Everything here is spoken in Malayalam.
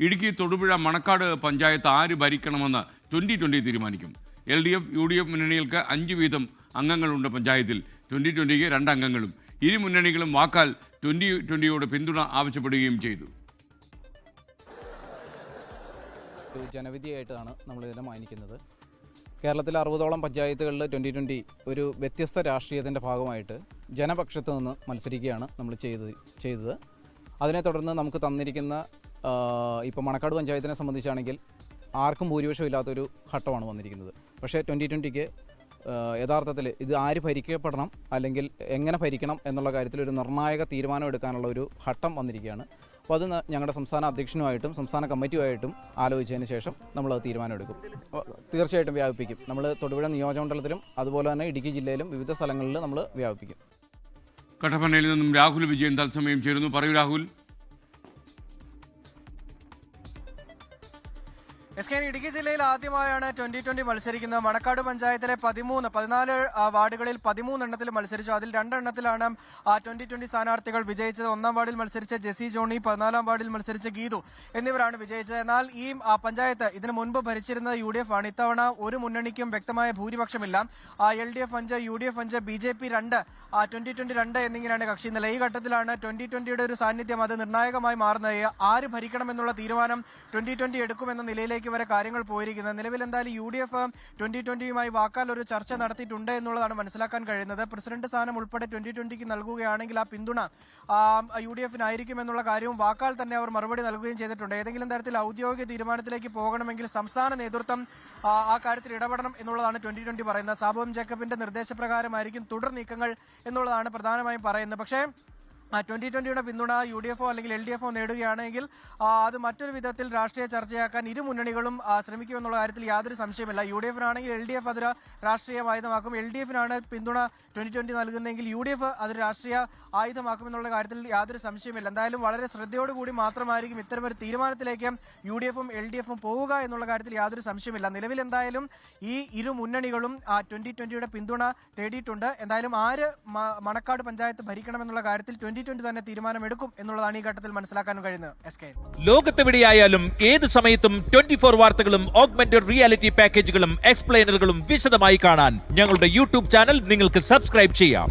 ഇടുക്കി തൊടുപുഴ മണക്കാട് പഞ്ചായത്ത് ആര് ഭരിക്കണമെന്ന് 2020 തീരുമാനിക്കും. LDF, UDF മുന്നണികൾക്ക് 5 വീതം അംഗങ്ങളുണ്ട് പഞ്ചായത്തിൽ. 2020ക്ക് 2 അംഗങ്ങളും. ഇരു മുന്നണികളും വാക്കാൽ 2020യോട് പിന്തുണ ആവശ്യപ്പെടുകയും ചെയ്തു. ജനവിധിയായിട്ടാണ് നമ്മളിതിനെ മാനിക്കുന്നത്. കേരളത്തിലെ 60ഓളം പഞ്ചായത്തുകളിൽ 2020 ഒരു വ്യത്യസ്ത രാഷ്ട്രീയത്തിൻ്റെ ഭാഗമായിട്ട് ജനപക്ഷത്ത് നിന്ന് മത്സരിക്കുകയാണ് നമ്മൾ ചെയ്തത്. അതിനെ തുടർന്ന് നമുക്ക് തന്നിരിക്കുന്ന ഇപ്പോൾ മണക്കാട് പഞ്ചായത്തിനെ സംബന്ധിച്ചാണെങ്കിൽ ആർക്കും ഭൂരിപക്ഷം ഇല്ലാത്തൊരു ഘട്ടമാണ് വന്നിരിക്കുന്നത്. പക്ഷേ 2020ക്ക് യഥാർത്ഥത്തിൽ ഇത് ആര് ഭരിക്കപ്പെടണം അല്ലെങ്കിൽ എങ്ങനെ ഭരിക്കണം എന്നുള്ള കാര്യത്തിൽ ഒരു നിർണായക തീരുമാനം എടുക്കാനുള്ള ഒരു ഘട്ടം വന്നിരിക്കുകയാണ്. അപ്പോൾ അത് ഞങ്ങളുടെ സംസ്ഥാന അധ്യക്ഷനുമായിട്ടും സംസ്ഥാന കമ്മിറ്റിയുമായിട്ടും ആലോചിച്ചതിന് ശേഷം നമ്മളത് തീരുമാനമെടുക്കും. തീർച്ചയായിട്ടും വ്യാപിപ്പിക്കും. നമ്മൾ തൊടുപുഴ നിയോജകമണ്ഡലത്തിലും അതുപോലെ തന്നെ ഇടുക്കി ജില്ലയിലും വിവിധ സ്ഥലങ്ങളിൽ നമ്മൾ വ്യാപിപ്പിക്കും. കട്ടപ്പനയിൽ നിന്നും രാഹുൽ വിജയൻ തത്സമയം ചേരുന്നു. പറയൂ രാഹുൽ. ഇടുക്കി ജില്ലയിൽ ആദ്യമായാണ് 2020 മത്സരിക്കുന്നത്. മണക്കാട് പഞ്ചായത്തിലെ 14 വാർഡുകളിൽ 13 എണ്ണത്തിൽ മത്സരിച്ചു. അതിൽ 2 എണ്ണത്തിലാണ് 2020 സ്ഥാനാർത്ഥികൾ വിജയിച്ചത്. 1-ാം വാർഡിൽ മത്സരിച്ച ജെസി ജോണി, 14-ാം വാർഡിൽ മത്സരിച്ച ഗീതു എന്നിവരാണ് വിജയിച്ചത്. എന്നാൽ ഈ പഞ്ചായത്ത് ഇതിനു മുൻപ് ഭരിച്ചിരുന്നത് UDF ആണ്. ഇത്തവണ ഒരു മുന്നണിക്കും വ്യക്തമായ ഭൂരിപക്ഷമില്ല. LDF 5, UDF 5, BJP 2, 2020 2 എന്നിങ്ങനെയാണ് കക്ഷി നില. ഈ ഘട്ടത്തിലാണ് 2020യുടെ ഒരു സാന്നിധ്യം അത് നിർണായകമായി മാറുന്നത്. ആര് ഭരിക്കണമെന്നുള്ള തീരുമാനം 2020 എടുക്കുമെന്ന നിലയിലേക്ക് വരെ കാര്യങ്ങൾ പോയിരിക്കുന്നത്. നിലവിൽ എന്തായാലും UDF 2020യുമായി വാക്കാൽ ഒരു ചർച്ച നടത്തിയിട്ടുണ്ട് എന്നുള്ളതാണ് മനസ്സിലാക്കാൻ കഴിയുന്നത്. പ്രസിഡന്റ് സ്ഥാനം ഉൾപ്പെടെ 2020ക്ക് നൽകുകയാണെങ്കിൽ ആ പിന്തുണ UDFനായിരിക്കും എന്നുള്ള കാര്യവും വാക്കാൽ തന്നെ അവർ മറുപടി നൽകുകയും ചെയ്തിട്ടുണ്ട്. ഏതെങ്കിലും തരത്തിൽ ഔദ്യോഗിക തീരുമാനത്തിലേക്ക് പോകണമെങ്കിൽ സംസ്ഥാന നേതൃത്വം ആ കാര്യത്തിൽ ഇടപെടണം എന്നുള്ളതാണ് 2020 പറയുന്നത്. സാബു ജേക്കബിന്റെ നിർദ്ദേശപ്രകാരമായിരിക്കും തുടർ നീക്കങ്ങൾ എന്നുള്ളതാണ് പ്രധാനമായും പറയുന്നത്. പക്ഷേ 2020യുടെ പിന്തുണ UDFോ അല്ലെങ്കിൽ LDFോ നേടുകയാണെങ്കിൽ അത് മറ്റൊരു വിധത്തിൽ രാഷ്ട്രീയ ചർച്ചയാക്കാൻ ഇരു മുന്നണികളും ശ്രമിക്കുമെന്നുള്ള കാര്യത്തിൽ യാതൊരു സംശയമില്ല. UDFനാണെങ്കിൽ LDF അതൊരു രാഷ്ട്രീയ ആയുധമാക്കും. LDFനാണ് പിന്തുണ 2020 നൽകുന്നതെങ്കിൽ UDF അതൊരു രാഷ്ട്രീയ ആയുധമാക്കുമെന്നുള്ള കാര്യത്തിൽ യാതൊരു സംശയമില്ല. എന്തായാലും വളരെ ശ്രദ്ധയോടുകൂടി മാത്രമായിരിക്കും ഇത്തരമൊരു തീരുമാനത്തിലേക്ക് UDFും LDFും പോവുക എന്നുള്ള കാര്യത്തിൽ യാതൊരു സംശയമില്ല. നിലവിൽ എന്തായാലും ഈ ഇരു മുന്നണികളും 2020യുടെ പിന്തുണ തേടിയിട്ടുണ്ട്. എന്തായാലും ആര് മണക്കാട് പഞ്ചായത്ത് ഭരിക്കണമെന്നുള്ള കാര്യത്തിൽ 2020 തന്നെ തീരുമാനമെടുക്കും എന്നുള്ളതാണ് ഈ ഘട്ടത്തിൽ മനസ്സിലാക്കാൻ കഴിയുന്നത്. ലോകത്തെവിടെയായാലും ഏത് സമയത്തും 24 വാർത്തകളും ഓഗ്മെന്റഡ് റിയാലിറ്റി പാക്കേജുകളും എക്സ്പ്ലെയിനറുകളും വിശദമായി കാണാൻ ഞങ്ങളുടെ YouTube ചാനൽ നിങ്ങൾക്ക് സബ്സ്ക്രൈബ് ചെയ്യാം.